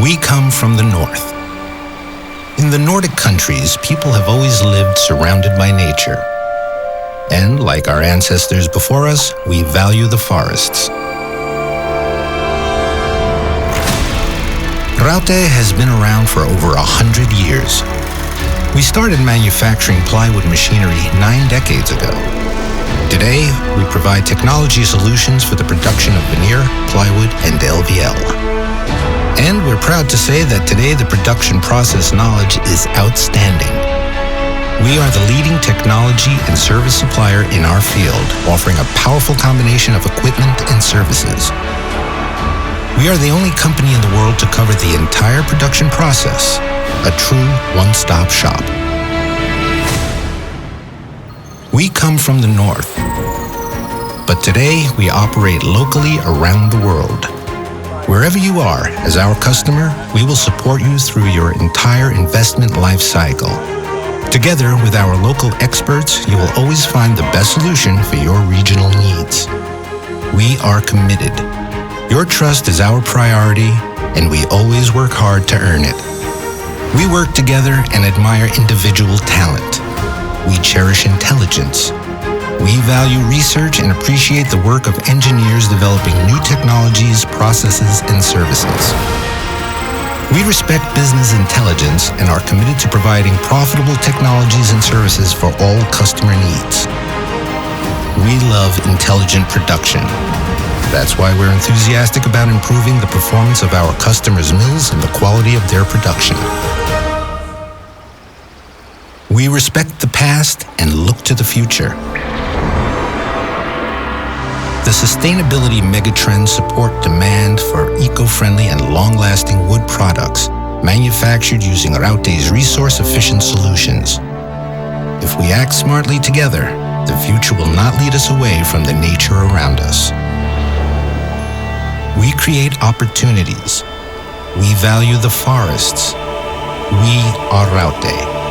We come from the north. In the Nordic countries, people have always lived surrounded by nature. And like our ancestors before us, we value the forests. Raute has been around for over 100 years. We started manufacturing plywood machinery 9 decades ago. Today, we provide technology solutions for the production of veneer, plywood, and LVL. And we're proud to say that today the production process knowledge is outstanding. We are the leading technology and service supplier in our field, offering a powerful combination of equipment and services. We are the only company in the world to cover the entire production process, a true one-stop shop. We come from the north, but today we operate locally around the world. Wherever you are, as our customer, we will support you through your entire investment life cycle. Together with our local experts, you will always find the best solution for your regional needs. We are committed. Your trust is our priority, and we always work hard to earn it. We work together and admire individual talent. We cherish intelligence. We value research and appreciate the work of engineers developing new technologies, processes, and services. We respect business intelligence and are committed to providing profitable technologies and services for all customer needs. We love intelligent production. That's why we're enthusiastic about improving the performance of our customers' mills and the quality of their production. We respect the past and look to the future. The sustainability megatrends support demand for eco-friendly and long-lasting wood products manufactured using Raute's resource-efficient solutions. If we act smartly together, the future will not lead us away from the nature around us. We create opportunities. We value the forests. We are Raute.